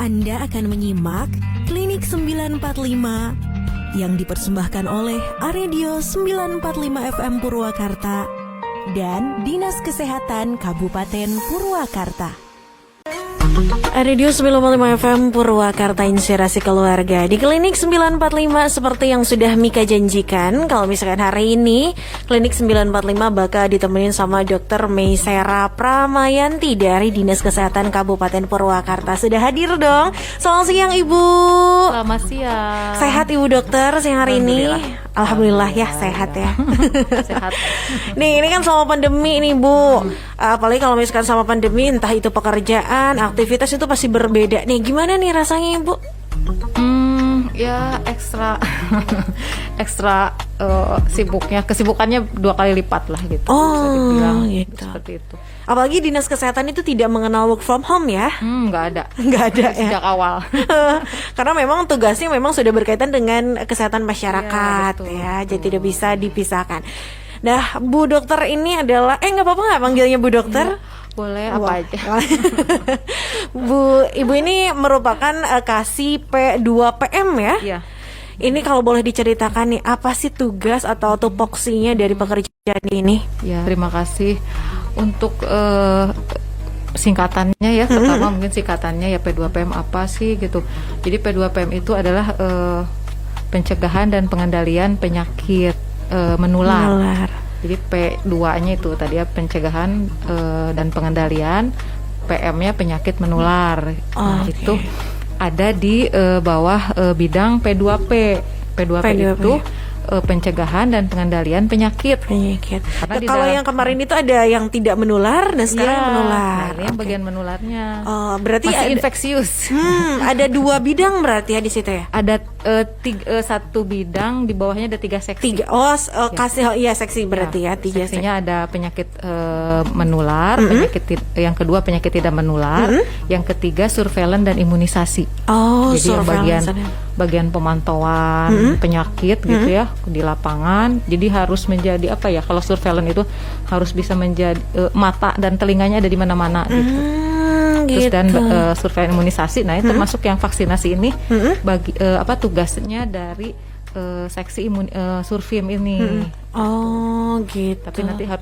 Anda akan menyimak Klinik 945 yang dipersembahkan oleh Aredio 945 FM Purwakarta dan Dinas Kesehatan Kabupaten Purwakarta. Radio 945 FM Purwakarta, inspirasi keluarga. Di Klinik 945 seperti yang sudah Mika janjikan, kalau misalkan hari ini Klinik 945 bakal ditemenin sama Dr. Meisera Pramayanti dari Dinas Kesehatan Kabupaten Purwakarta. Sudah hadir dong. Selamat siang Ibu. Selamat siang. Sehat Ibu Dokter siang hari ini? Alhamdulillah ya, sehat ya. Sehat. Nih, ini kan sama pandemi nih Bu. Apalagi kalau misalkan sama pandemi, entah itu pekerjaan, aktivitas itu pasti berbeda nih. Gimana nih rasanya Ibu? Ya ekstra ekstra sibuknya, kesibukannya 2 kali lipat lah gitu. Bisa dibilang gitu. Seperti itu. Apalagi Dinas Kesehatan itu tidak mengenal work from home ya? Nggak ada. Nggak ada ya? Sejak awal. Karena memang tugasnya memang sudah berkaitan dengan kesehatan masyarakat ya, jadi tidak bisa dipisahkan. Nah, Bu Dokter ini adalah, nggak apa-apa nggak panggilnya Bu Dokter? Boleh apa aja. Bu, Ibu ini merupakan Kasih P2PM ya? Iya. Ini kalau boleh diceritakan nih, apa sih tugas atau tupoksinya dari pekerjaan ini? Ya, terima kasih untuk singkatannya ya. Pertama mungkin singkatannya ya P2PM apa sih gitu. Jadi P2PM itu adalah pencegahan dan pengendalian penyakit menular. Jadi P2-nya itu tadi ya pencegahan dan pengendalian, PM-nya penyakit menular. Nah, itu ada di bawah bidang P2P. P2P itu pencegahan dan pengendalian penyakit. Nah, kalau yang kemarin itu ada yang tidak menular dan sekarang menular. Nah, ini yang bagian menularnya. Berarti masih ada, infeksius. Ada 2 bidang berarti ya di situ ya? Ada 1 bidang, di bawahnya ada 3 seksi. Seksi berarti ya 3 seksinya ada penyakit menular, penyakit yang kedua penyakit tidak menular, yang ketiga surveillance dan imunisasi. Jadi bagian pemantauan penyakit gitu ya di lapangan. Jadi harus menjadi apa ya? Kalau surveillance itu harus bisa menjadi mata dan telinganya ada di mana-mana gitu. Terus dan surveillance imunisasi, nah itu termasuk yang vaksinasi ini bagi tugasnya dari seksi Survim ini. Gitu.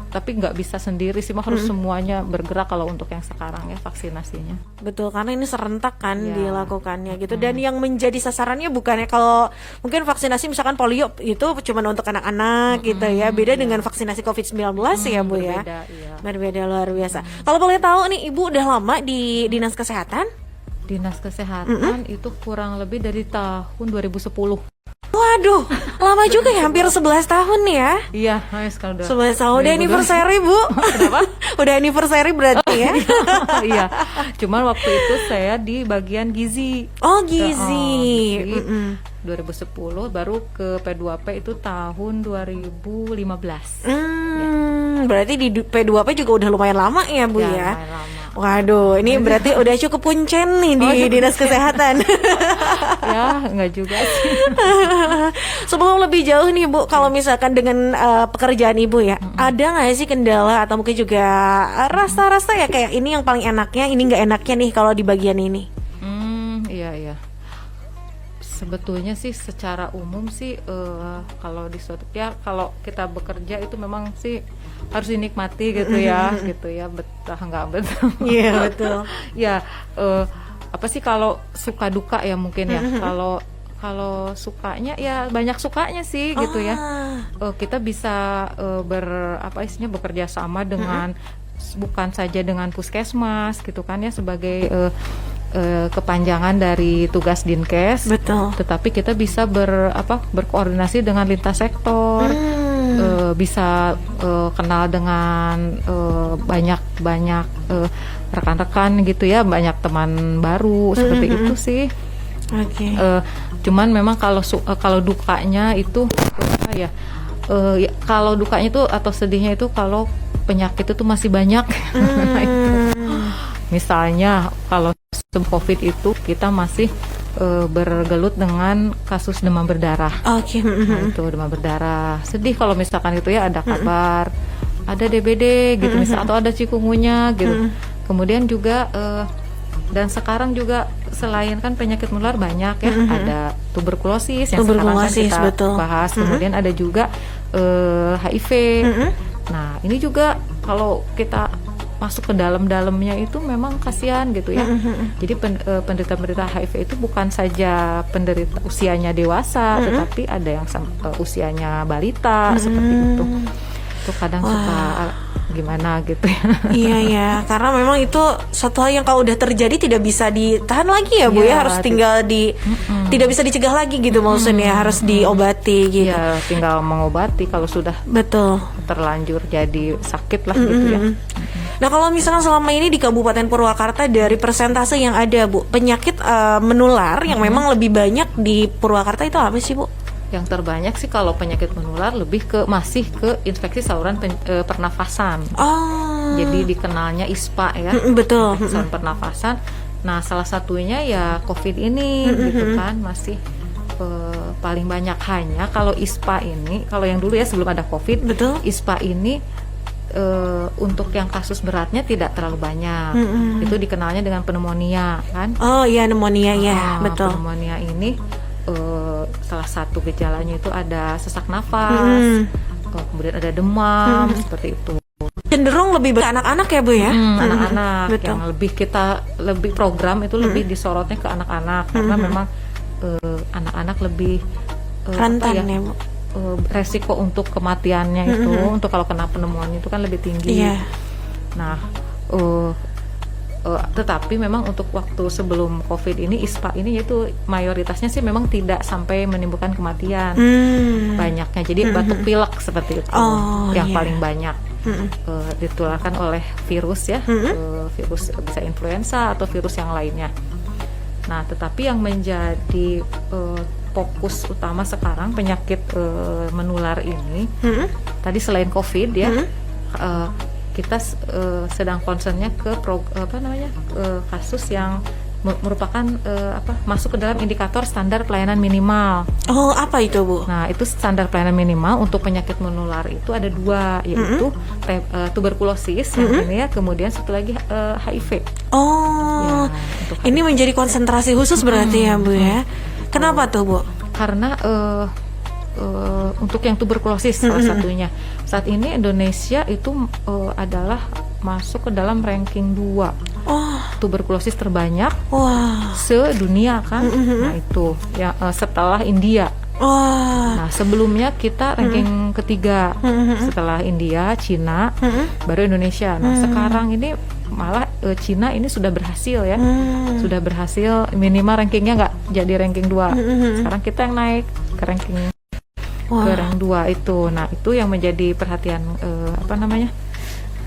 Tapi nggak bisa sendiri sih, harus semuanya bergerak kalau untuk yang sekarang ya vaksinasinya. Betul, karena ini serentak kan dilakukannya gitu. Dan yang menjadi sasarannya bukannya kalau mungkin vaksinasi misalkan polio itu cuma untuk anak-anak gitu ya. Beda dengan vaksinasi COVID-19 ya Bu ya. Berbeda luar biasa. Kalau boleh tahu nih Ibu udah lama di Dinas Kesehatan? Dinas Kesehatan itu kurang lebih dari tahun 2010. Waduh, lama juga ya, hampir 11 tahun nih ya. Iya, sekarang udah 11 tahun, udah anniversary Bu. Kenapa? Udah anniversary berarti ya. Iya, cuman waktu itu saya di bagian gizi. Gizi. 2010, baru ke P2P itu tahun 2015. Berarti di P2P juga udah lumayan lama ya Bu ya. Lumayan lama. Waduh, ini berarti udah cukup kuncen nih di Dinas Kesehatan. Ya, enggak juga sih. Sebelum lebih jauh nih Bu, kalau misalkan dengan pekerjaan Ibu ya, ada nggak sih kendala atau mungkin juga rasa-rasa ya kayak ini yang paling enaknya, ini nggak enaknya nih kalau di bagian ini? Iya. Sebetulnya sih secara umum sih kalau di suatu ya kalau kita bekerja itu memang sih harus dinikmati gitu ya, betah nggak betah. Iya betul. Ya apa sih kalau suka duka ya mungkin ya. Kalau sukanya ya banyak sukanya sih gitu ya. Kita bisa bekerja sama dengan bukan saja dengan puskesmas gitu kan ya sebagai kepanjangan dari tugas Dinkes. Betul. Tetapi kita bisa berkoordinasi dengan lintas sektor. Bisa kenal dengan banyak rekan-rekan gitu ya, banyak teman baru seperti itu sih. Cuman memang kalau dukanya itu kalau dukanya itu atau sedihnya itu kalau penyakit itu masih banyak. Nah, itu. Misalnya kalau COVID itu kita masih bergelut dengan kasus demam berdarah. Nah, itu demam berdarah. Sedih kalau misalkan itu ya ada kabar ada DBD gitu misal atau ada cikungunya gitu. Kemudian juga Dan sekarang juga selain kan penyakit menular banyak ya, ada tuberkulosis yang sekarang kan kita bahas, kemudian ada juga HIV. Nah ini juga kalau kita masuk ke dalam-dalamnya itu memang kasihan gitu ya. Jadi penderita-penderita HIV itu bukan saja penderita usianya dewasa, tetapi ada yang usianya balita seperti itu. Itu kadang suka gimana gitu ya. Iya ya, karena memang itu satu hal yang kalau udah terjadi tidak bisa ditahan lagi ya Bu ya, harus tinggal tidak bisa dicegah lagi gitu maksudnya, harus diobati gitu. Iya, tinggal mengobati kalau sudah terlanjur jadi sakit lah gitu ya. Nah kalau misalnya selama ini di Kabupaten Purwakarta dari persentase yang ada Bu, penyakit menular yang memang lebih banyak di Purwakarta itu apa sih Bu? Yang terbanyak sih kalau penyakit menular masih ke infeksi saluran pernafasan. Jadi dikenalnya ISPA ya. Betul. Infeksi saluran pernafasan. Nah, salah satunya ya COVID ini gitu kan, masih paling banyak. Hanya kalau ISPA ini, kalau yang dulu ya sebelum ada COVID, ISPA ini untuk yang kasus beratnya tidak terlalu banyak. Itu dikenalnya dengan pneumonia kan? Oh iya, pneumonia ya, betul. Pneumonia ini salah satu gejalanya itu ada sesak nafas, kemudian ada demam, seperti itu. Cenderung lebih banyak anak-anak ya Bu ya? Anak-anak yang lebih program itu lebih disorotnya ke anak-anak karena memang anak-anak lebih rentan ya Bu? Resiko untuk kematiannya itu untuk kalau kena pneumonia itu kan lebih tinggi. Nah tetapi memang untuk waktu sebelum COVID ini ISPA ini yaitu mayoritasnya sih memang tidak sampai menimbulkan kematian. Banyaknya jadi batuk pilek seperti itu yang paling banyak ditularkan oleh virus ya, virus bisa influenza atau virus yang lainnya. Nah tetapi yang menjadi fokus utama sekarang penyakit menular ini tadi selain COVID ya, kita sedang concernnya ke kasus yang merupakan masuk ke dalam indikator standar pelayanan minimal. Oh, apa itu Bu? Nah, itu standar pelayanan minimal untuk penyakit menular itu ada 2, yaitu tuberkulosis yang ini ya, kemudian satu lagi HIV. Oh, ya, ini menjadi konsentrasi khusus berarti ya Bu ya? Kenapa tuh Bu? Karena untuk yang tuberkulosis salah satunya saat ini Indonesia itu adalah masuk ke dalam ranking 2 tuberkulosis terbanyak sedunia kan. Nah itu ya setelah India. Nah sebelumnya kita ranking ketiga setelah India, Cina, baru Indonesia. Nah sekarang ini malah Cina ini sudah berhasil ya, sudah berhasil minimal rankingnya nggak jadi ranking 2. Sekarang kita yang naik ke ranking ke rank 2 itu. Nah itu yang menjadi perhatian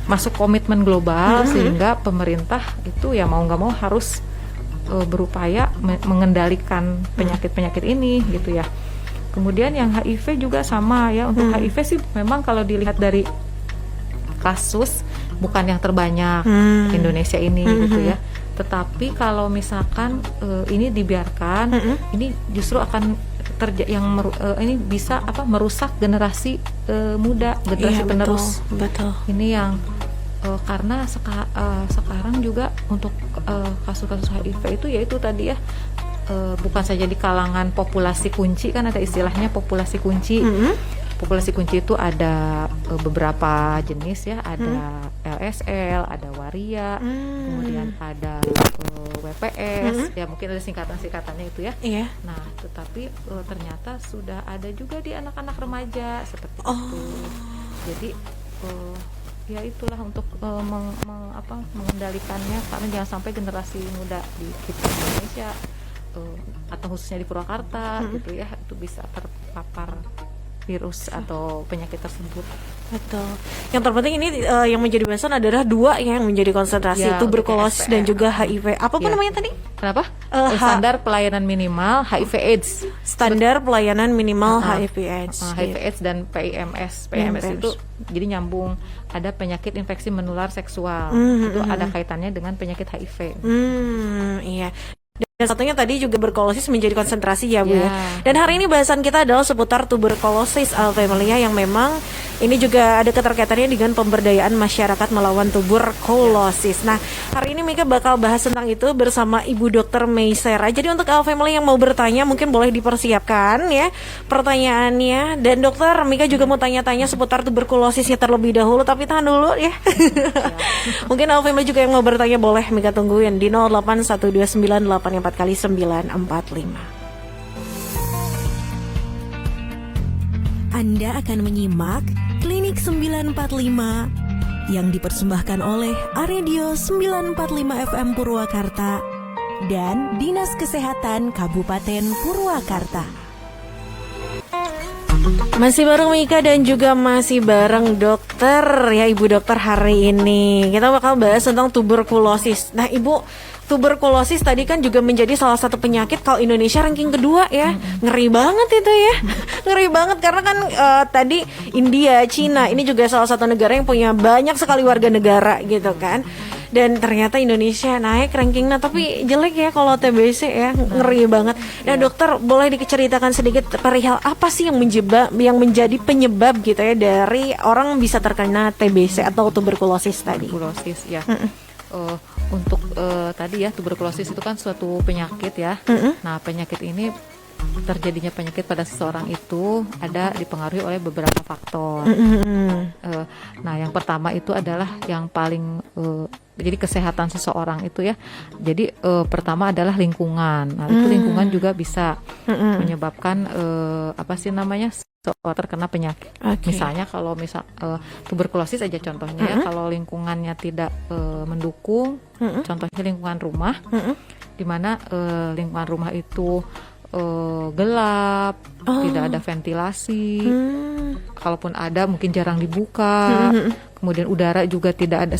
masuk komitmen global sehingga pemerintah itu ya mau nggak mau harus berupaya mengendalikan penyakit-penyakit ini gitu ya. Kemudian yang HIV juga sama ya. Untuk HIV sih memang kalau dilihat dari kasus bukan yang terbanyak Indonesia ini gitu ya. Tetapi kalau misalkan ini dibiarkan, ini justru akan ini bisa merusak generasi muda, generasi penerus. Betul. Ini yang karena sekarang juga untuk kasus-kasus HIV itu yaitu tadi ya bukan saja di kalangan populasi kunci, kan ada istilahnya populasi kunci. Populasi kunci itu ada beberapa jenis ya, ada LSL, ada waria, kemudian ada WPS, ya mungkin ada singkatan-singkatannya itu ya. Iya. Nah, tetapi ternyata sudah ada juga di anak-anak remaja seperti itu. Jadi ya itulah untuk mengendalikannya, karena jangan sampai generasi muda di kita di Indonesia atau khususnya di Purwakarta gitu ya, itu bisa terpapar virus atau penyakit tersebut. Betul. Yang terpenting ini yang menjadi bahasan adalah 2 yang menjadi konsentrasi, tuberkulosis dan juga HIV. Apa namanya tadi? Kenapa? Standar pelayanan minimal HIV/AIDS. Standar pelayanan minimal HIV/AIDS. HIV/AIDS dan PIMS. PIMS itu jadi nyambung, ada penyakit infeksi menular seksual. Itu ada kaitannya dengan penyakit HIV. Iya. Dan satunya tadi juga tuberkulosis menjadi konsentrasi ya Bu ya. Dan hari ini bahasan kita adalah seputar tuberkulosis Alvemelia yang memang Ini juga ada keterkaitannya dengan pemberdayaan masyarakat melawan tuberkulosis. Nah, hari ini Mika bakal bahas tentang itu bersama Ibu Dr. Meisera. Jadi untuk family yang mau bertanya mungkin boleh dipersiapkan ya pertanyaannya. Dan dokter, Mika juga mau tanya-tanya seputar tuberkulosisnya terlebih dahulu, tapi tahan dulu ya. Mungkin family juga yang mau bertanya boleh Mika tungguin di 08129844 945. Anda akan menyimak Klinik 945 yang dipersembahkan oleh Aredio 945 FM Purwakarta dan Dinas Kesehatan Kabupaten Purwakarta. Masih bareng Mika dan juga masih bareng dokter ya, Ibu Dokter. Hari ini kita bakal bahas tentang tuberkulosis. Nah Ibu, tuberkulosis tadi kan juga menjadi salah satu penyakit kalau Indonesia ranking kedua ya. Ngeri banget itu ya. Ngeri banget karena kan tadi India, Cina ini juga salah satu negara yang punya banyak sekali warga negara gitu kan. Dan ternyata Indonesia naik rankingnya, tapi jelek ya kalau TBC ya, ngeri banget. Nah dokter, boleh diceritakan sedikit perihal apa sih yang menjadi penyebab gitu ya dari orang bisa terkena TBC atau tuberkulosis tadi? Tuberkulosis ya. Untuk tadi ya, tuberkulosis itu kan suatu penyakit ya. Nah, penyakit ini, terjadinya penyakit pada seseorang itu ada dipengaruhi oleh beberapa faktor. Nah, yang pertama itu adalah yang paling jadi kesehatan seseorang itu ya. Jadi pertama adalah lingkungan. Nah, itu lingkungan juga bisa menyebabkan apa sih namanya, seorang terkena penyakit. Misalnya kalau tuberkulosis aja contohnya ya, kalau lingkungannya tidak mendukung, contohnya lingkungan rumah, di mana lingkungan rumah itu gelap, tidak ada ventilasi, kalaupun ada mungkin jarang dibuka, kemudian udara juga tidak ada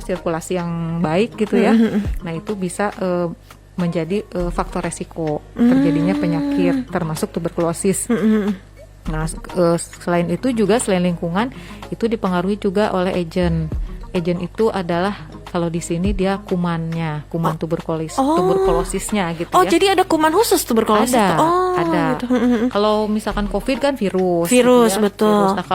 sirkulasi yang baik gitu ya. Nah itu bisa menjadi faktor resiko terjadinya penyakit termasuk tuberkulosis. Nah selain itu juga, selain lingkungan, itu dipengaruhi juga oleh agen. Agen itu adalah, kalau di sini dia kuman tuberkulosisnya gitu ya. Oh, jadi ada kuman khusus tuberkulosis? Ada. Gitu. Kalau misalkan COVID kan virus gitu ya, virus. betul. Nah,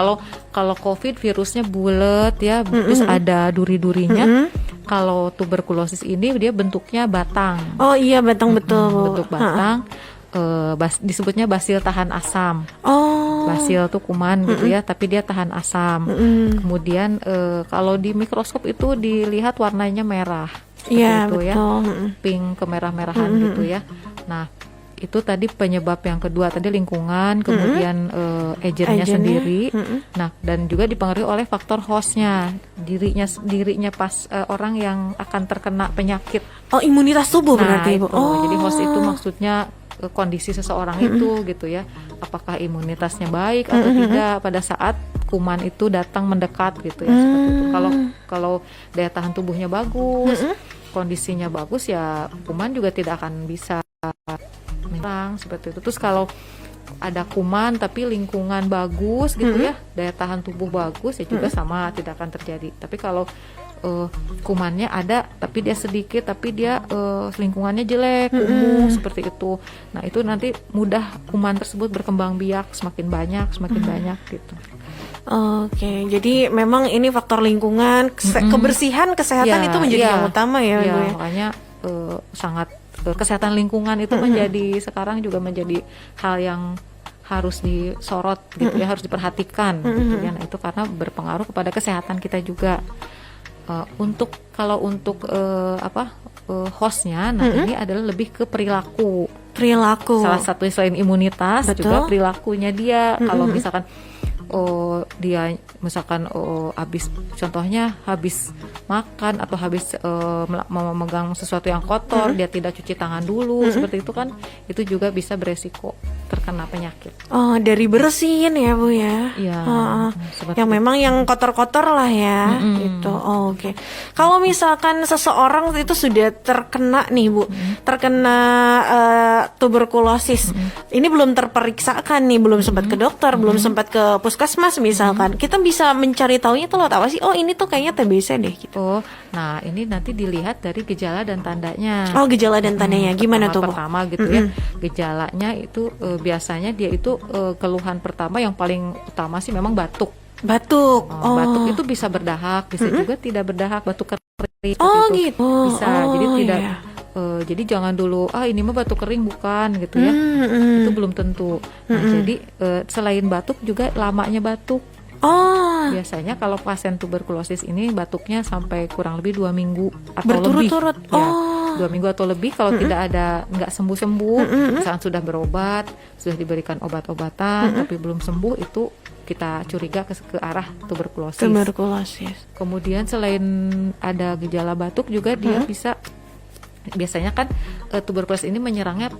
kalau COVID virusnya bulat ya, terus ada duri-durinya. Kalau tuberkulosis ini dia bentuknya batang. Oh iya, batang betul. Bentuk batang. Disebutnya basil tahan asam. Basil tuh kuman gitu ya, tapi dia tahan asam. Kemudian kalau di mikroskop itu dilihat warnanya merah. Iya, betul. Ya, pink kemerah-merahan gitu ya. Nah, itu tadi penyebab yang kedua, tadi lingkungan, kemudian agennya sendiri. Nah, dan juga dipengaruhi oleh faktor hostnya, dirinya pas orang yang akan terkena penyakit. Oh, imunitas tubuh berarti Ibu. Jadi host itu maksudnya kondisi seseorang itu gitu ya, apakah imunitasnya baik atau tidak pada saat kuman itu datang mendekat gitu ya, seperti itu. Kalau daya tahan tubuhnya bagus, kondisinya bagus ya, kuman juga tidak akan bisa menyerang seperti itu. Terus kalau ada kuman tapi lingkungan bagus gitu ya, daya tahan tubuh bagus ya juga sama, tidak akan terjadi. Tapi kalau kumannya ada tapi dia sedikit, tapi dia lingkungannya jelek, kumuh seperti itu. Nah itu nanti mudah kuman tersebut berkembang biak, semakin banyak gitu. Oke, jadi memang ini faktor lingkungan, kebersihan, kesehatan itu menjadi yang utama ya, Ibu ya. Makanya sangat kesehatan lingkungan itu sekarang juga menjadi hal yang harus disorot gitu ya, harus diperhatikan gitu ya. Nah itu karena berpengaruh kepada kesehatan kita juga. Untuk hostnya, nah ini adalah lebih ke perilaku. Salah satu selain imunitas, juga perilakunya dia. Kalau misalkan dia misalkan habis makan atau habis memegang sesuatu yang kotor, dia tidak cuci tangan dulu, seperti itu kan, itu juga bisa beresiko terkena penyakit. Oh, dari bersihin ya Bu ya? Iya. Yang memang yang kotor-kotor lah ya, gitu. Oh, oke. Kalau misalkan seseorang itu sudah terkena nih Bu, terkena tuberkulosis, ini belum terperiksakan nih, belum sempat ke dokter, belum sempat ke puskesmas misalkan, kita bisa mencari taunya tuh lewat apa sih? Oh ini tuh kayaknya TBC deh gitu. Oh, nah ini nanti dilihat dari gejala dan tandanya. Oh gejala dan tandanya, gimana tuh? Pertama gitu ya, gejalanya itu biasanya dia itu keluhan pertama yang paling utama sih memang batuk. Batuk. Batuk itu bisa berdahak, bisa juga tidak berdahak, batuk kering. Oh itu gitu. bisa. Jadi tidak. Iya. Jadi jangan dulu ini mah batuk kering bukan gitu ya. Itu belum tentu. Nah, jadi selain batuk juga lamanya batuk. Biasanya kalau pasien tuberkulosis ini batuknya sampai kurang lebih 2 minggu atau berturut-turut. lebih. Ya, 2 minggu atau lebih kalau tidak ada, nggak sembuh-sembuh, misalkan sudah berobat, sudah diberikan obat-obatan tapi belum sembuh, itu kita curiga ke arah tuberkulosis. Kemudian selain ada gejala batuk juga dia bisa, biasanya kan tuberkulosis ini menyerangnya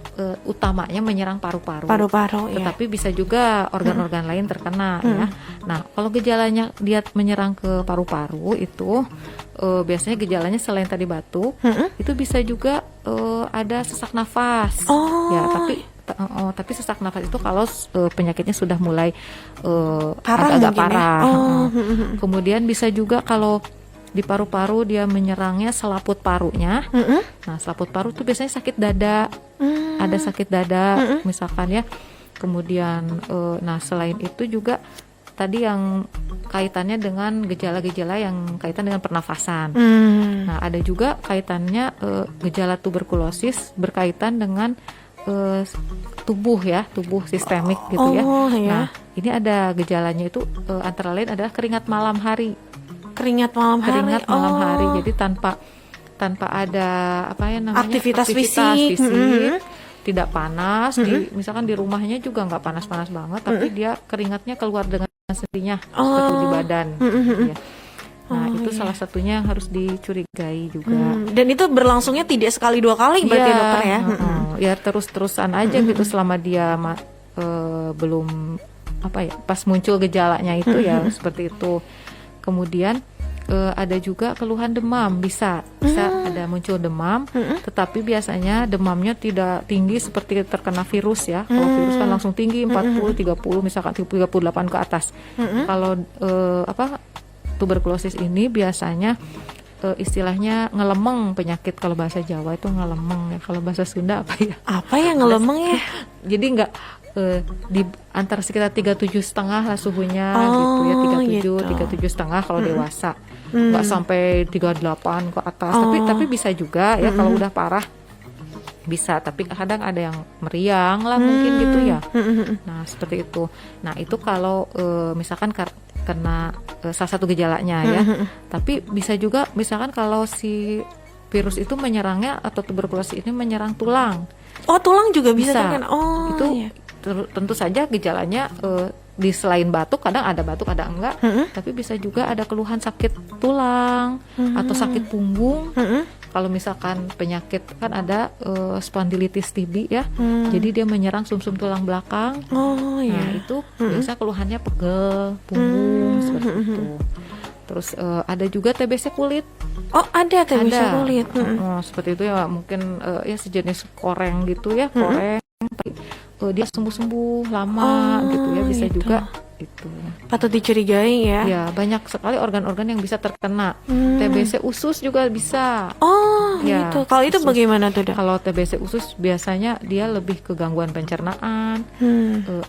utamanya menyerang paru-paru. Tetapi bisa juga organ-organ lain terkena ya. Nah, kalau gejalanya dia menyerang ke paru-paru itu biasanya gejalanya selain tadi batuk, itu bisa juga ada sesak nafas. Ya, tapi sesak nafas itu kalau penyakitnya sudah mulai agak parah. Kemudian bisa juga kalau di paru-paru dia menyerangnya selaput parunya. Nah, selaput paru itu biasanya sakit dada. Ada sakit dada misalkan ya. Kemudian nah selain itu juga tadi yang kaitannya dengan gejala-gejala yang kaitan dengan pernafasan. Nah, ada juga kaitannya gejala tuberkulosis berkaitan dengan tubuh sistemik gitu ya. Nah, ini ada gejalanya itu antara lain adalah keringat malam hari. Keringat malam hari. Jadi tanpa ada aktivitas fisik. Tidak panas, misalkan di rumahnya juga nggak panas-panas banget, tapi dia keringatnya keluar dengan sendirinya seperti di badan. Ya. Nah, itu salah satunya yang harus dicurigai juga. Dan itu berlangsungnya tidak sekali 2 kali berarti dokter ya? Ya terus-terusan aja gitu selama dia belum pas muncul gejalanya itu ya seperti itu. Kemudian ada juga keluhan demam, bisa ada muncul demam, tetapi biasanya demamnya tidak tinggi seperti terkena virus ya. Kalau virus kan langsung tinggi 40, 30, misalkan 38 ke atas. Kalau tuberkulosis ini biasanya istilahnya ngelemeng penyakit, kalau bahasa Jawa itu ngelemeng ya. Kalau bahasa Sunda apa ya? Apa ya ngelemeng ya? Jadi nggak di antara sekitar 37,5 lah suhunya gitu ya, 37,5 kalau dewasa, nggak sampai 38 ke atas. Tapi bisa juga ya kalau udah parah bisa, tapi kadang ada yang meriang lah mungkin gitu ya. Nah seperti itu. Nah itu kalau misalkan kena salah satu gejalanya ya. Tapi bisa juga misalkan kalau si virus itu menyerangnya atau tuberkulosis ini menyerang tulang. Tulang juga bisa terkena. Itu tentu saja gejalanya di selain batuk, kadang ada batuk ada enggak, tapi bisa juga ada keluhan sakit tulang atau sakit punggung. Kalau misalkan penyakit kan ada spondilitis TB ya, jadi dia menyerang sumsum tulang belakang. Nah itu biasa keluhannya pegel punggung seperti itu. Terus ada juga TBC kulit. Ada TBC kulit. Seperti itu ya, mungkin ya sejenis koreng gitu ya, koreng. Dia sembuh-sembuh lama gitu ya, bisa juga itu. Patut dicurigai ya. Ya, banyak sekali organ-organ yang bisa terkena. TBC usus juga bisa. Ya, gitu. Kalau itu bagaimana tuh, Dok? Kalau TBC usus biasanya dia lebih ke gangguan pencernaan.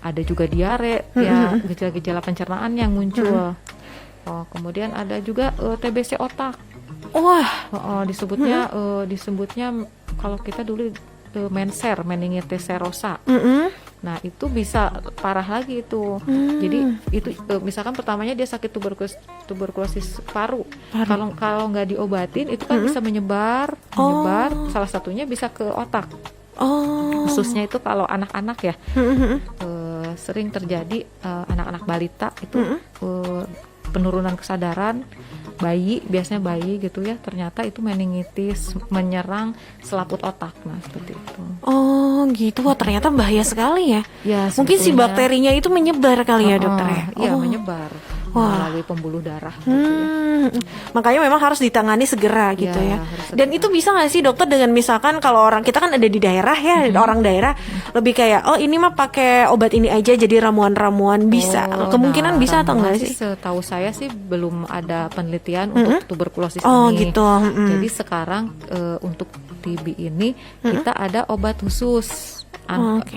Ada juga diare, ya gejala-gejala pencernaan yang muncul. Kemudian ada juga TBC otak. Disebutnya kalau kita dulu menser, meningitis serosa. Nah itu bisa parah lagi itu. Jadi itu misalkan pertamanya dia sakit tuberkulosis paru. Kalau nggak diobatin itu kan bisa menyebar. Salah satunya bisa ke otak. Khususnya itu kalau anak-anak ya. Sering terjadi anak-anak balita itu penurunan kesadaran, biasanya bayi gitu ya, ternyata itu meningitis menyerang selaput otak. Nah seperti itu. Gitu. Ternyata bahaya sekali ya. Mungkin si sebetulnya bakterinya itu menyebar kali ya, dokter ya. Iya, menyebar melalui pembuluh darah gitu ya. Makanya memang harus ditangani segera gitu ya. Dan itu bisa nggak sih, dokter, dengan misalkan kalau orang kita kan ada di daerah ya, orang daerah lebih kayak ini mah pakai obat ini aja jadi ramuan-ramuan, bisa. Kemungkinan bisa atau enggak sih? Setahu saya sih belum ada penelitian untuk tuberkulosis ini. Gitu. Jadi sekarang untuk TB ini kita ada obat khusus.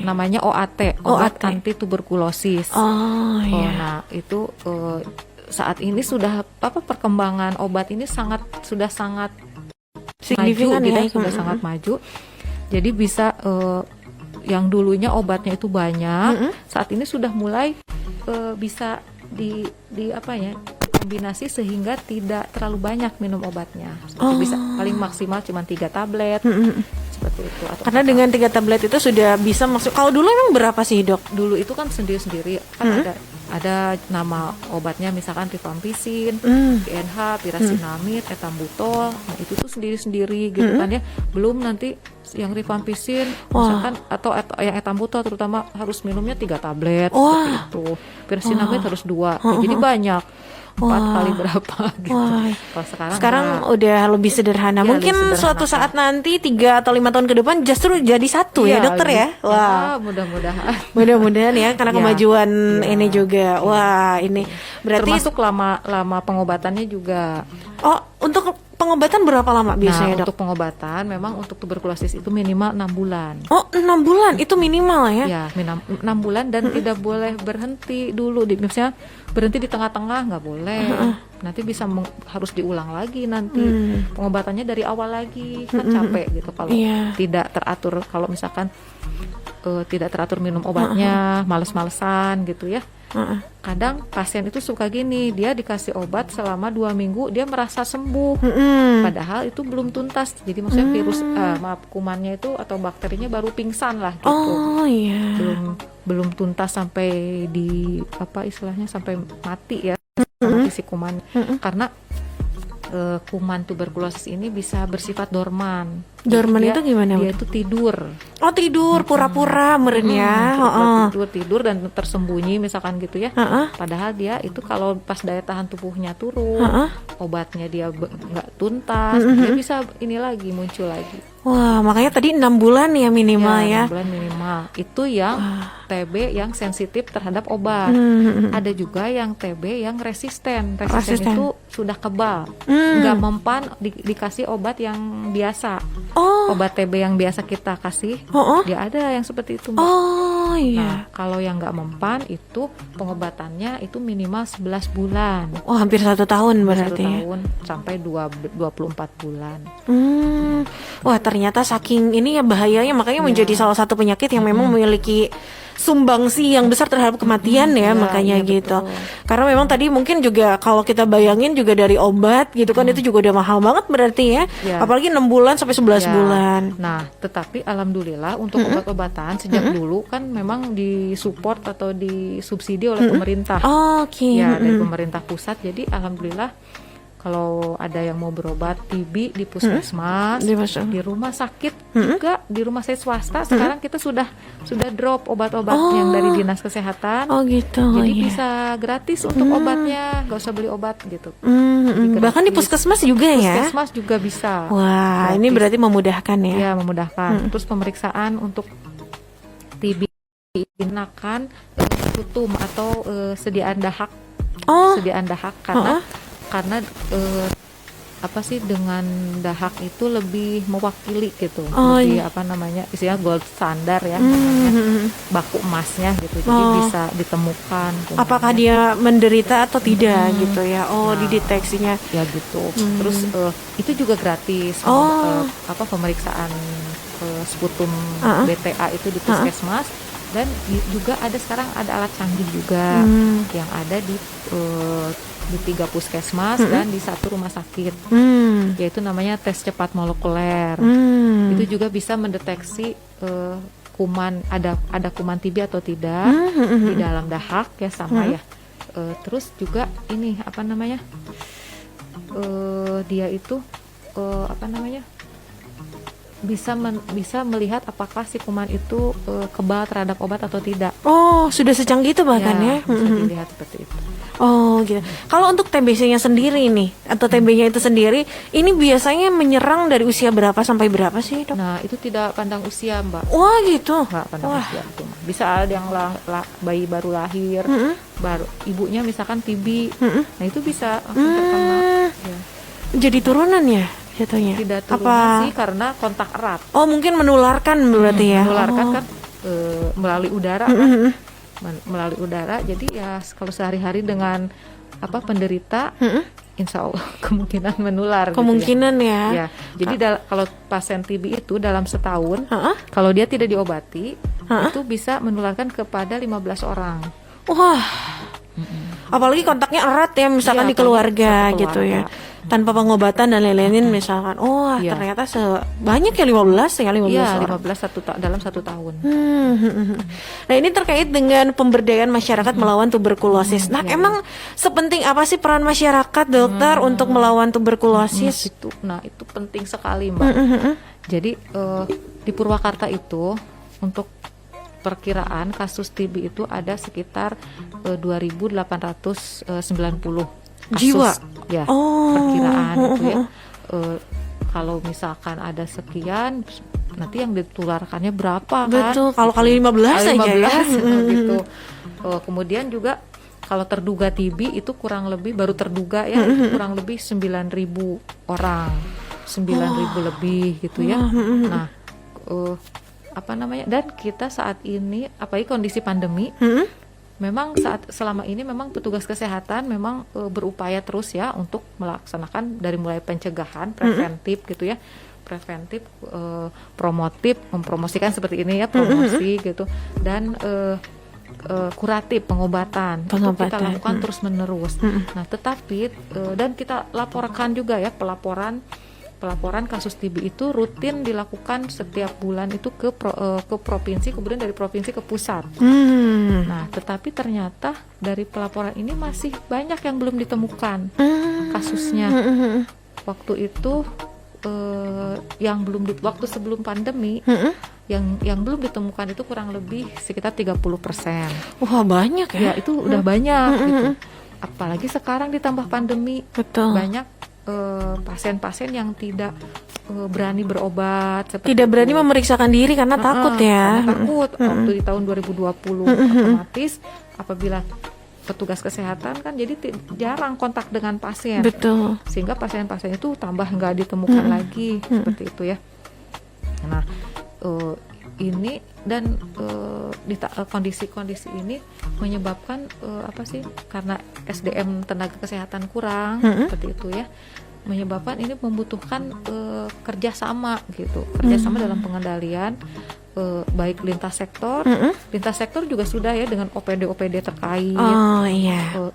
namanya OAT, obat OAT. anti tuberkulosis. Iya. Nah itu saat ini sudah perkembangan obat ini sudah sangat Signifikan maju, gitu ya. ya, sudah sangat maju. Jadi bisa yang dulunya obatnya itu banyak, saat ini sudah mulai bisa di apa ya, kombinasi sehingga tidak terlalu banyak minum obatnya. Seperti bisa paling maksimal cuma 3 tablet. Seperti itu. Atau Karena dengan 3 tablet itu sudah bisa masuk. Kalau dulu emang berapa sih, Dok? dulu itu kan sendiri-sendiri kan ada nama obatnya misalkan rifampicin, PNH, pirasinamid, etambutol. Nah, itu tuh sendiri-sendiri gitu kan ya. Belum nanti yang rifampicin misalkan atau yang etambutol terutama harus minumnya 3 tablet seperti itu. Pirasinamid harus 2. Jadi banyak. 4 kali berapa gitu. Kalau sekarang udah lebih sederhana. Ya, Mungkin lebih sederhana. suatu saat nanti 3 atau 5 tahun ke depan justru jadi satu ya, dokter ya. gitu. Wah. Mudah-mudahan. Mudah-mudahan ya, karena Ya. kemajuan Ya. ini juga. Wah, ini berarti Termasuk lama pengobatannya juga. untuk pengobatan berapa lama biasanya, Dok? Untuk pengobatan memang untuk tuberkulosis itu minimal 6 bulan. 6 bulan itu minimal ya. Ya, 6 bulan dan tidak boleh berhenti dulu. Misalnya berhenti di tengah-tengah nggak boleh. Nanti bisa harus diulang lagi nanti. Pengobatannya dari awal lagi. Kan capek gitu kalau tidak teratur. Kalau misalkan tidak teratur minum obatnya, males-malesan gitu ya. Kadang pasien itu suka gini, dia dikasih obat selama 2 minggu, dia merasa sembuh, padahal itu belum tuntas. Jadi maksudnya virus, kumannya itu atau bakterinya baru pingsan lah gitu. Oh iya. Belum tuntas sampai di apa istilahnya sampai mati ya, mati si kuman. Karena kuman tuberkulosis ini bisa bersifat dorman. Dorman Jadi itu gimana? Dia itu tidur. Oh, tidur pura-pura meren ya. Tidur dan tersembunyi misalkan gitu ya. Padahal dia itu kalau pas daya tahan tubuhnya turun, obatnya dia nggak tuntas, dia bisa ini lagi muncul lagi. Wah, makanya tadi 6 bulan ya minimal ya. 6 bulan minimal. Itu yang TB yang sensitif terhadap obat. Ada juga yang TB yang resisten. Resisten itu sudah kebal, nggak mempan dikasih obat yang biasa. Obat TB yang biasa kita kasih, dia ada yang seperti itu, Mbak. Oh iya. Nah, kalau yang nggak mempan itu pengobatannya itu minimal 11 bulan. Oh, hampir 1 tahun berarti 1 ya. tahun sampai 24 bulan. Wah, ternyata saking ini ya bahayanya, makanya menjadi salah satu penyakit yang memang memiliki sumbangsi yang besar terhadap kematian ya, makanya gitu. Betul. Karena memang tadi mungkin juga kalau kita bayangin juga dari obat gitu kan, itu juga udah mahal banget berarti ya. Apalagi 6 bulan sampai 11 bulan. Nah, tetapi alhamdulillah untuk obat-obatan sejak dulu kan memang disupport atau disubsidi oleh pemerintah. Oke. Ya, dari pemerintah pusat. Jadi alhamdulillah kalau ada yang mau berobat TB di puskesmas, di rumah sakit juga, di rumah sakit swasta sekarang kita sudah drop obat-obat yang dari dinas kesehatan. Oh gitu. Jadi bisa gratis untuk obatnya, nggak usah beli obat gitu. Bahkan di puskesmas juga ya. Puskesmas juga bisa. Wah, gratis. ini berarti memudahkan ya. Ya, memudahkan. Terus pemeriksaan untuk TB digunakan sputum atau sediaan dahak. Sediaan dahak karena apa sih dengan dahak itu lebih mewakili gitu, lebih apa namanya istilah gold standar ya, baku emasnya gitu, jadi bisa ditemukan. Apakah dia menderita atau tidak gitu ya? Dideteksinya ya gitu. Terus itu juga gratis. Apa pemeriksaan sputum BTA itu di puskesmas. Dan juga ada sekarang ada alat canggih juga yang ada di 3 puskesmas dan di 1 rumah sakit, yaitu namanya tes cepat molekuler. Itu juga bisa mendeteksi kuman, ada kuman TB atau tidak di dalam dahak ya sama ya. Terus juga ini apa namanya dia itu apa namanya bisa melihat apakah si kuman itu kebal terhadap obat atau tidak. Sudah secanggih itu bahkan ya. Bisa dilihat seperti itu. Gitu. Kalau untuk TBC-nya sendiri nih, atau TB-nya itu sendiri, ini biasanya menyerang dari usia berapa sampai berapa sih, Dok? Nah, itu tidak pandang usia, Mbak. Wah, gitu. Nggak pandang usia. Bisa ada yang bayi baru lahir, baru ibunya misalkan TB. Nah, itu bisa langsung terkena. Ya. Jadi turunan ya jatuhnya? Tidak turunan sih karena kontak erat. Mungkin menularkan berarti ya. Menularkan kan melalui udara kan, melalui udara. Jadi ya kalau sehari-hari dengan penderita, insya Allah kemungkinan menular. Kemungkinan gitu ya. Ya. Jadi kalau pasien TB itu dalam setahun, kalau dia tidak diobati, itu bisa menularkan kepada 15 orang. Wah. Apalagi kontaknya erat ya, misalkan di keluarga gitu ya. Tanpa pengobatan dan lain-lain misalkan. Ternyata sebanyak ya 15 orang. 15 dalam 1 tahun. Nah, ini terkait dengan pemberdayaan masyarakat melawan tuberkulosis. Nah, emang sepenting apa sih peran masyarakat, dokter, untuk melawan tuberkulosis? Itu penting sekali, Mbak. Jadi di Purwakarta itu untuk perkiraan kasus TB itu ada sekitar 2.890 kasus, jiwa ya, perkiraan itu ya. Kalau misalkan ada sekian, nanti yang ditularkannya berapa kan? Betul, kalau kali 15 aja ya. Gitu. Kemudian juga kalau terduga TB itu kurang lebih, baru terduga ya, kurang lebih 9.000 orang, 9.000 lebih gitu ya. Nah, dan kita saat ini, apalagi kondisi pandemi, memang selama ini memang petugas kesehatan memang berupaya terus ya untuk melaksanakan dari mulai pencegahan, preventif gitu ya, promotif, mempromosikan seperti ini ya, promosi gitu, dan kuratif, pengobatan. Itu kita lakukan terus menerus. Nah, tetapi dan kita laporkan juga ya, pelaporan kasus TB itu rutin dilakukan setiap bulan itu ke provinsi, kemudian dari provinsi ke pusat. Nah, tetapi ternyata dari pelaporan ini masih banyak yang belum ditemukan kasusnya. Waktu itu waktu sebelum pandemi, yang belum ditemukan itu kurang lebih sekitar 30%. Wah, banyak ya? Ya, itu udah banyak gitu. Apalagi sekarang ditambah pandemi. Betul. Banyak pasien-pasien yang tidak berani berobat, tidak berani memeriksakan diri karena takut ya. Karena takut. Waktu di tahun 2020 otomatis apabila petugas kesehatan kan jadi jarang kontak dengan pasien. Betul. Sehingga pasien-pasien itu tambah nggak ditemukan lagi seperti itu ya. Nah, ini dan kondisi-kondisi ini menyebabkan karena SDM tenaga kesehatan kurang seperti itu ya, menyebabkan ini membutuhkan kerjasama dalam pengendalian baik lintas sektor juga sudah ya, dengan OPD terkait.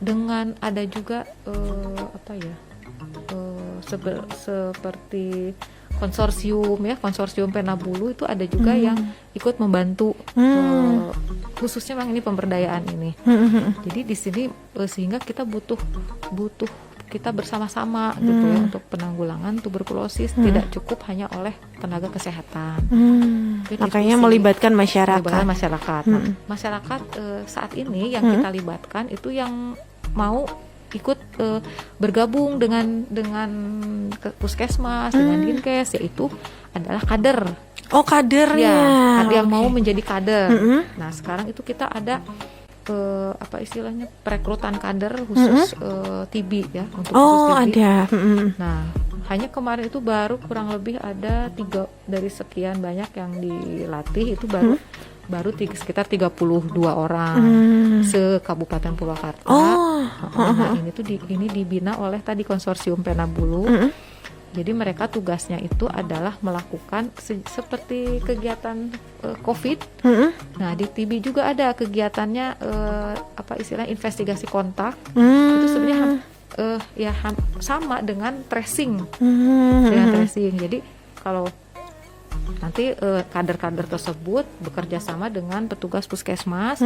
Dengan ada juga seperti konsorsium Penabulu itu ada juga yang ikut membantu khususnya memang ini pemberdayaan ini. Jadi di sini sehingga kita butuh kita bersama-sama gitu ya untuk penanggulangan tuberkulosis, tidak cukup hanya oleh tenaga kesehatan. Makanya melibatkan masyarakat. Nah, masyarakat saat ini yang kita libatkan itu yang mau ikut bergabung dengan puskesmas, dengan dinkes, yaitu adalah kader. Kadernya. Ya, yang mau menjadi kader. Nah, sekarang itu kita ada perekrutan kader khusus TB ya, untuk khusus TB. Ada. Nah, hanya kemarin itu baru kurang lebih ada 3 dari sekian banyak yang dilatih, itu baru sekitar 32 orang se-Kabupaten Purwakarta. Nah, ini dibina oleh tadi konsorsium Penabulu. Jadi mereka tugasnya itu adalah melakukan seperti kegiatan COVID. Nah, di TB juga ada kegiatannya investigasi kontak. Itu sebenarnya sama dengan tracing. Jadi kalau nanti kader-kader tersebut bekerja sama dengan petugas puskesmas.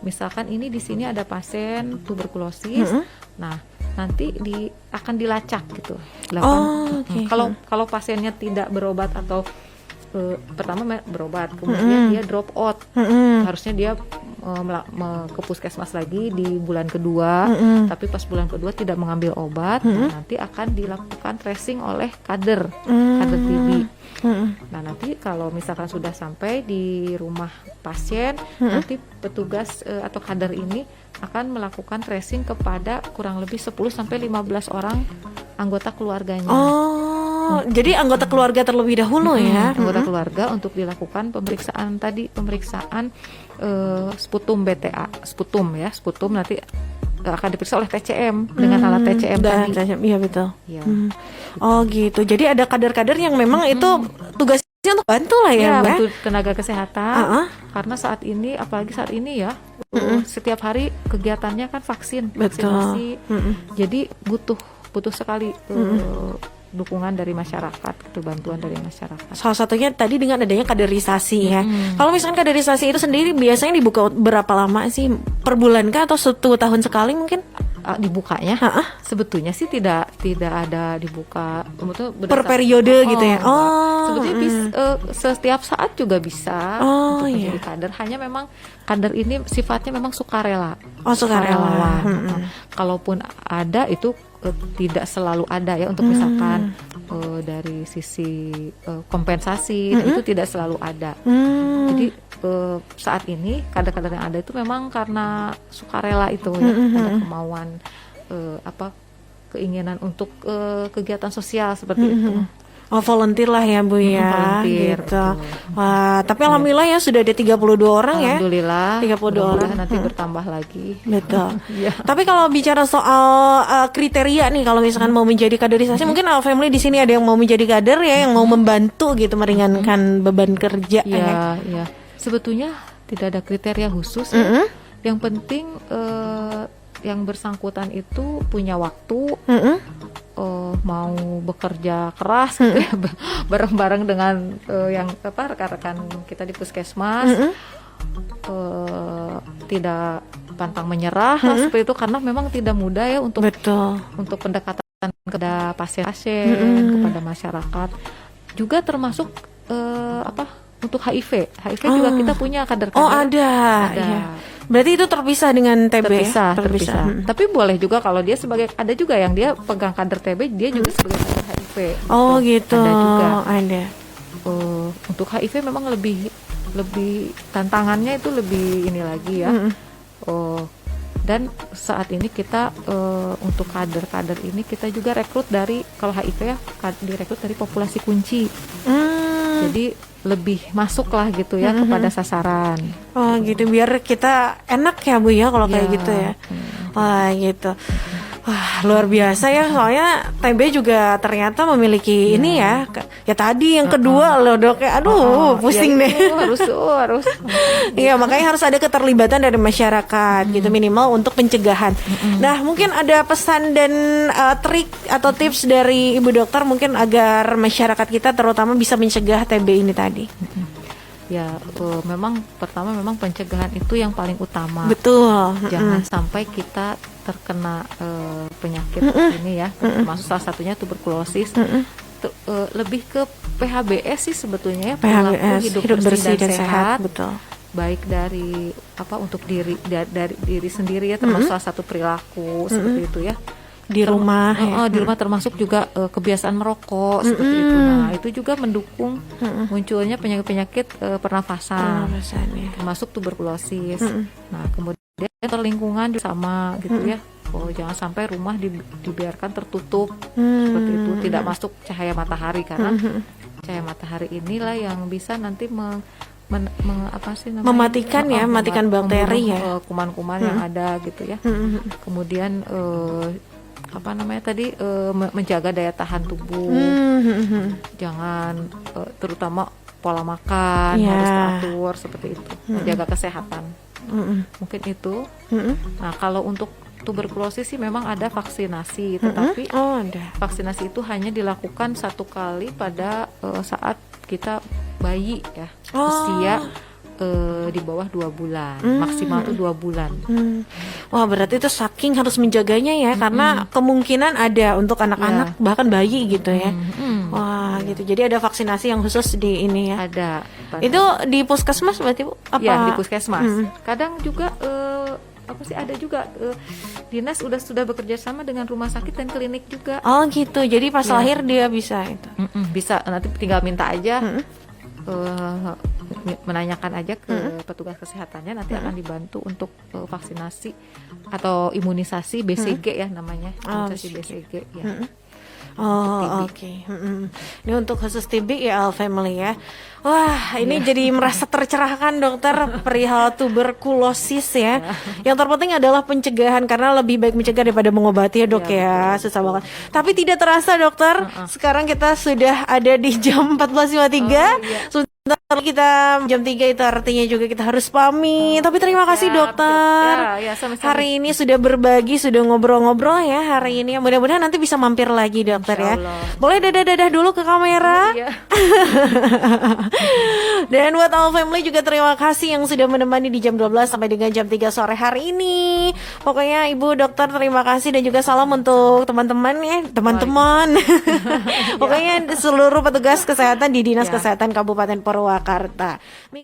Misalkan ini di sini ada pasien tuberkulosis. Nah, nanti akan dilacak gitu. Kalau pasiennya tidak berobat atau pertama berobat, kemudian dia drop out, harusnya dia ke puskesmas lagi di bulan kedua, tapi pas bulan kedua tidak mengambil obat, nanti akan dilakukan tracing oleh kader TB. Nah, nanti kalau misalkan sudah sampai di rumah pasien, nanti petugas atau kader ini akan melakukan tracing kepada kurang lebih 10-15 orang anggota keluarganya. Jadi anggota keluarga terlebih dahulu ya. Anggota keluarga untuk dilakukan pemeriksaan sputum BTA, sputum nanti akan diperiksa oleh TCM dengan alat TCM tadi. Iya betul. Ya. Oh gitu. Jadi ada kader-kader yang memang itu tugasnya untuk bantu lah ya, Mbak. Bantu tenaga kesehatan. Karena apalagi saat ini ya, setiap hari kegiatannya kan vaksinasi. Jadi butuh sekali dukungan dari masyarakat, bantuan dari masyarakat. Salah satunya tadi dengan adanya kaderisasi ya. Kalau misalkan kaderisasi itu sendiri biasanya dibuka berapa lama sih? Per bulan kah atau 1 tahun sekali mungkin? Dibukanya sebetulnya sih tidak ada dibuka per periode gitu ya. Sebetulnya setiap saat juga bisa untuk menjadi kader. Hanya memang kader ini sifatnya memang sukarela. Sukarelawan. Kalaupun ada itu tidak selalu ada ya untuk misalkan dari sisi kompensasi itu tidak selalu ada. Jadi saat ini kader-kader yang ada itu memang karena sukarela itu ya, ada kemauan keinginan untuk kegiatan sosial seperti itu. Volunteer lah ya Bu ya. Volunteer, gitu. Wah, tapi alhamdulillah ya sudah ada 32 orang ya. Alhamdulillah. 32 orang nanti bertambah lagi. Betul. Tapi kalau bicara soal kriteria nih, kalau misalkan mau menjadi kaderisasi, mungkin Al Family di sini ada yang mau menjadi kader ya, yang mau membantu gitu meringankan beban kerja. Iya. Sebetulnya tidak ada kriteria khusus. Yang penting yang bersangkutan itu punya waktu. Mau bekerja keras gitu ya, bareng-bareng dengan rekan-rekan kita di puskesmas, tidak pantang menyerah seperti itu, karena memang tidak mudah ya untuk pendekatan kepada pasien-pasien, kepada masyarakat, juga termasuk untuk HIV juga kita punya kader-kader. Ada. Ya. Berarti itu terpisah dengan TB. Terpisah. Tapi boleh juga kalau dia ada juga yang dia pegang kader TB, dia juga sebagai kader HIV. Gitu. Ada juga. Ada. Untuk HIV memang lebih tantangannya itu lebih ini lagi ya. Dan saat ini kita untuk kader-kader ini kita juga rekrut dari, kalau HIV ya direkrut dari populasi kunci. Jadi lebih masuk lah gitu ya kepada sasaran. Gitu, biar kita enak ya Bu ya kalau kayak gitu ya. Gitu. Wah, luar biasa ya, soalnya TB juga ternyata memiliki ini ya. Ya tadi yang kedua loh Dok, pusing deh. Harus. Iya, makanya harus ada keterlibatan dari masyarakat gitu, minimal untuk pencegahan. Nah, mungkin ada pesan dan trik atau tips dari Ibu Dokter mungkin agar masyarakat kita terutama bisa mencegah TB ini tadi. Ya, memang pertama memang pencegahan itu yang paling utama. Betul. Jangan sampai kita terkena penyakit ini ya, termasuk salah satunya tuberkulosis. Lebih ke PHBS sih sebetulnya ya, PHBS, hidup bersih dan sehat. Betul. Baik dari untuk dari diri sendiri ya, termasuk salah satu perilaku seperti itu ya. Di rumah di rumah termasuk juga kebiasaan merokok seperti itu. Nah, itu juga mendukung munculnya penyakit-penyakit pernafasan termasuk tuberkulosis. Nah, kemudian lingkungan juga sama gitu ya. Jangan sampai rumah dibiarkan tertutup seperti itu, tidak masuk cahaya matahari, karena cahaya matahari inilah yang bisa nanti mematikan ya, mematikan bakteri ya, kuman-kuman yang ada gitu ya. Kemudian menjaga daya tahan tubuh. Jangan terutama pola makan harus teratur seperti itu, menjaga kesehatan. Mungkin itu. Nah, kalau untuk tuberkulosis sih memang ada vaksinasi, tetapi vaksinasi itu hanya dilakukan 1 kali pada saat kita bayi ya, usia di bawah 2 bulan, maksimal tuh 2 bulan. Wah, berarti itu saking harus menjaganya ya, karena kemungkinan ada untuk anak-anak bahkan bayi gitu ya. Wah, gitu. Jadi ada vaksinasi yang khusus di ini ya. Ada. Itu di puskesmas berarti Bu? Apa? Ya, di puskesmas. Kadang juga ada juga dinas sudah bekerja sama dengan rumah sakit dan klinik juga. Oh gitu. Jadi pas lahir dia bisa itu. Bisa, nanti tinggal minta aja. Menanyakan aja ke petugas kesehatannya, nanti akan dibantu untuk vaksinasi atau imunisasi BCG ya namanya, imunisasi BCG ya. Oh, oke. Ini untuk khusus TB ya, All Family ya. Wah, ini jadi merasa tercerahkan dokter perihal tuberkulosis ya. Yang terpenting adalah pencegahan karena lebih baik mencegah daripada mengobati ya dok ya. Susah banget. Tapi tidak terasa dokter, sekarang kita sudah ada di jam 14.53. Sebentar lagi kita jam 3 itu artinya juga kita harus pamit. Tapi terima kasih dokter. sama-sama. Hari ini sudah berbagi, sudah ngobrol-ngobrol ya hari ini. Mudah-mudahan nanti bisa mampir lagi dokter ya. Boleh dadah-dadah dulu ke kamera. Dan buat All Family juga terima kasih yang sudah menemani di jam 12 sampai dengan jam 3 sore hari ini. Pokoknya Ibu dokter terima kasih dan juga salam untuk teman-teman ya, teman-teman. Pokoknya seluruh petugas kesehatan di Dinas Kesehatan Kabupaten Purwakarta.